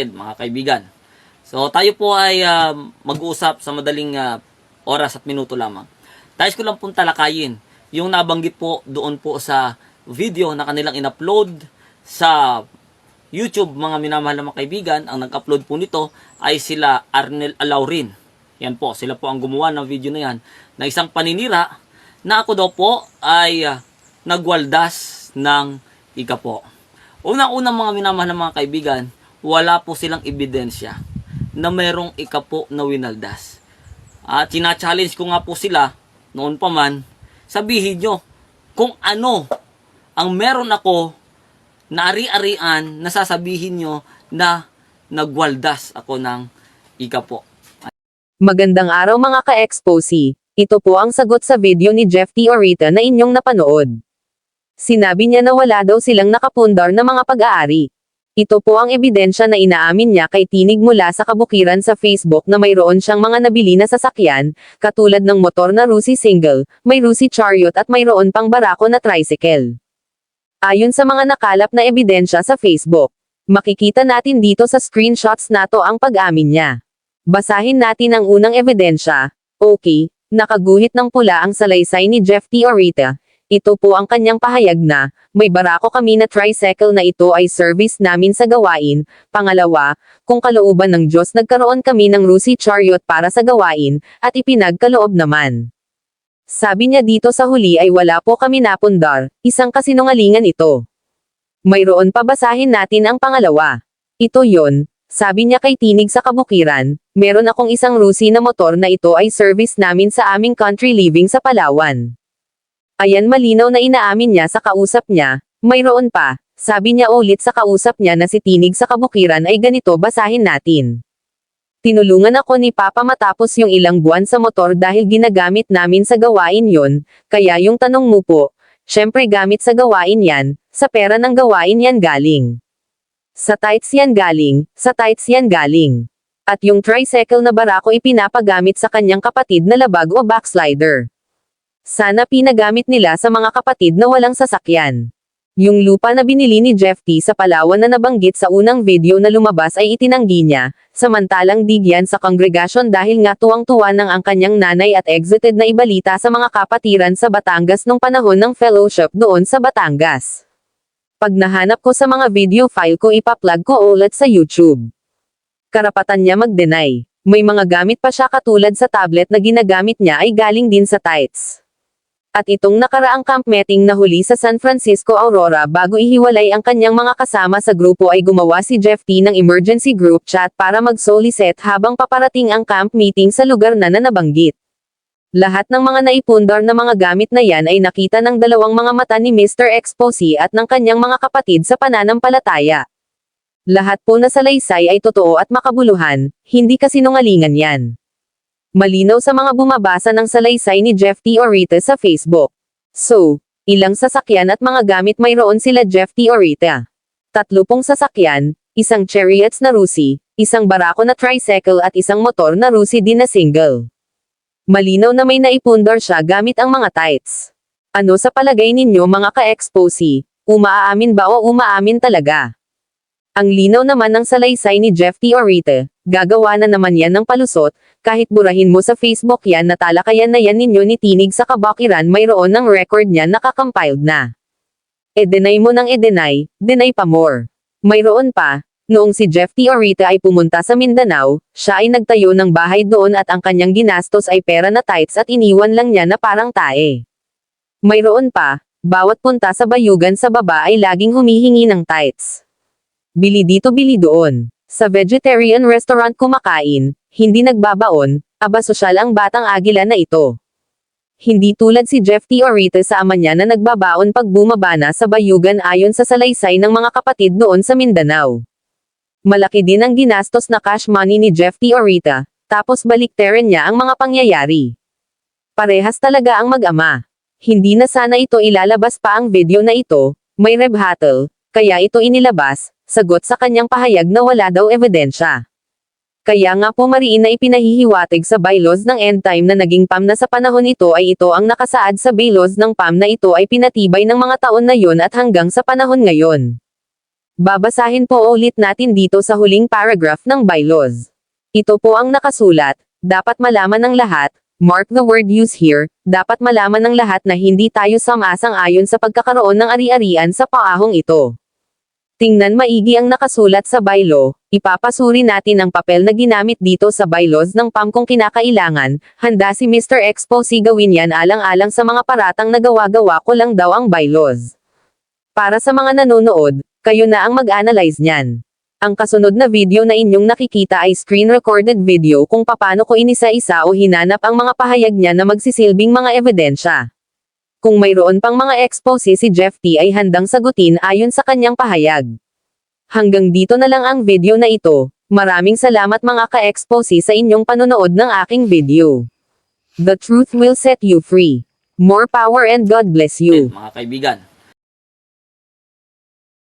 Mga kaibigan. So tayo po ay mag-uusap sa madaling oras at minuto lamang. Tayo ko lang pong talakayin yung nabanggit po doon po sa video na kanilang in-upload sa YouTube, mga minamahal na mga kaibigan. Ang nag-upload po nito ay sila Arnel Alaurin. Yan po, sila po ang gumawa ng video na yan, na isang paninira na ako daw po ay nagwaldas ng ika po. Unang-unang mga minamahal na mga kaibigan, wala po silang ebidensya na mayroong ika po na winaldas. At sina-challenge ko nga po sila, noon pa man, sabihin nyo kung ano ang meron ako na ari-arian na sasabihin nyo na nagwaldas ako ng ika po. Magandang araw mga ka-exposee. Ito po ang sagot sa video ni Jeff T. Orita na inyong napanood. Sinabi niya na wala daw silang nakapundar na mga pag-aari. Ito po ang ebidensya na inaamin niya kay Tinig mula sa kabukiran sa Facebook na mayroon siyang mga nabili na sasakyan, katulad ng motor na Rusi Single, may Rusi Chariot at mayroon pang barako na tricycle. Ayon sa mga nakalap na ebidensya sa Facebook, makikita natin dito sa screenshots na to ang pag-amin niya. Basahin natin ang unang ebidensya. Okay, nakaguhit ng pula ang salaysay ni Jeff T. Orita. Ito po ang kanyang pahayag na, may barako kami na tricycle na ito ay service namin sa gawain. Pangalawa, kung kalooban ng Diyos nagkaroon kami ng Rusi Chariot para sa gawain, at ipinagkaloob naman. Sabi niya dito sa huli ay wala po kami napundar, isang kasinungalingan ito. Mayroon pa, basahin natin ang pangalawa. Ito yon, sabi niya kay Tinig sa kabukiran, meron akong isang Rusi na motor na ito ay service namin sa aming country living sa Palawan. Ayan, malinaw na inaamin niya sa kausap niya. Mayroon pa, sabi niya ulit sa kausap niya na si Tinig sa kabukiran ay ganito, basahin natin. Tinulungan ako ni Papa matapos yung ilang buwan sa motor dahil ginagamit namin sa gawain yon, kaya yung tanong mo po, syempre gamit sa gawain yan, sa pera ng gawain yan galing. Sa tights yan galing, sa tights yan galing. At yung tricycle na barako ipinapagamit sa kanyang kapatid na labag o backslider. Sana pinagamit nila sa mga kapatid na walang sasakyan. Yung lupa na binili ni Jeff T. sa Palawan na nabanggit sa unang video na lumabas ay itinanggi niya, samantalang digyan sa kongregasyon dahil nga tuwang-tuwa ng ang kanyang nanay at exited na ibalita sa mga kapatiran sa Batangas nung panahon ng fellowship doon sa Batangas. Pag nahanap ko sa mga video file ko, ipa-plug ko ulit sa YouTube. Karapatan niya mag-deny. May mga gamit pa siya katulad sa tablet na ginagamit niya ay galing din sa tights. At itong nakaraang camp meeting na huli sa San Francisco Aurora bago ihiwalay ang kanyang mga kasama sa grupo ay gumawa si Jeff T. ng emergency group chat para mag-solicit habang paparating ang camp meeting sa lugar na nabanggit. Lahat ng mga naipundar na mga gamit na yan ay nakita ng dalawang mga mata ni Mr. Exposee at ng kanyang mga kapatid sa pananampalataya. Lahat po na salaysay ay totoo at makabuluhan, hindi kasinungalingan yan. Malinaw sa mga bumabasa ng salaysay ni Jeff T. Orita sa Facebook. So, ilang sasakyan at mga gamit mayroon sila Jeff T. Orita? 3 pong sasakyan, isang chariots na Rusi, isang barako na tricycle at isang motor na Rusi din na single. Malinaw na may naipundar siya gamit ang mga tights. Ano sa palagay ninyo mga ka-exposee? Umaamin ba o umaamin talaga? Ang linaw naman ng salaysay ni Jeff T. Orita, gagawa na naman yan ng palusot, kahit burahin mo sa Facebook yan na talakayan na yan ninyo ni Tinig sa kabukiran, mayroon ng record niya nakakompiled na. E-deny mo ng e-deny, deny pa more. Mayroon pa, noong si Jeff T. Orita ay pumunta sa Mindanao, siya ay nagtayo ng bahay doon at ang kanyang ginastos ay pera na tights at iniwan lang niya na parang tae. Mayroon pa, bawat punta sa bayugan sa baba ay laging humihingi ng tights. Bili dito bili doon. Sa vegetarian restaurant kumakain, hindi nagbabaon, aba sosyal ang batang agila na ito. Hindi tulad si Jeff T. Orita sa ama niya na nagbabaon pag bumaba na sa bayugan ayon sa salaysay ng mga kapatid doon sa Mindanao. Malaki din ang ginastos na cash money ni Jeff T. Orita, tapos baliktarin niya ang mga pangyayari. Parehas talaga ang mag-ama. Hindi na sana ito ilalabas pa ang video na ito, may rebuttal, kaya ito inilabas, sagot sa kanyang pahayag na wala daw ebidensya. Kaya nga po mariin na ipinahihiwatig sa bylaws ng end time na naging PAM na sa panahon ito ay ito ang nakasaad sa bylaws ng PAM na ito ay pinatibay ng mga taon na yon at hanggang sa panahon ngayon. Babasahin po ulit natin dito sa huling paragraph ng bylaws. Ito po ang nakasulat, dapat malaman ng lahat, mark the word use here, dapat malaman ng lahat na hindi tayo sumasang-ayon sa pagkakaroon ng ari-arian sa paahong ito. Tingnan maigi ang nakasulat sa bylaw, ipapasuri natin ang papel na ginamit dito sa bylaws ng PAM kung kinakailangan, handa si Mr. Exposee gawin yan alang-alang sa mga paratang na gawa-gawa ko lang daw ang bylaws. Para sa mga nanonood, kayo na ang mag-analyze niyan. Ang kasunod na video na inyong nakikita ay screen-recorded video kung paano ko inisa-isa o hinanap ang mga pahayag niya na magsisilbing mga ebidensya. Kung mayroon pang mga expose si Jeff T ay handang sagutin ayon sa kanyang pahayag. Hanggang dito na lang ang video na ito. Maraming salamat mga ka-expose sa inyong panonood ng aking video. The truth will set you free. More power and God bless you. Mga kaibigan,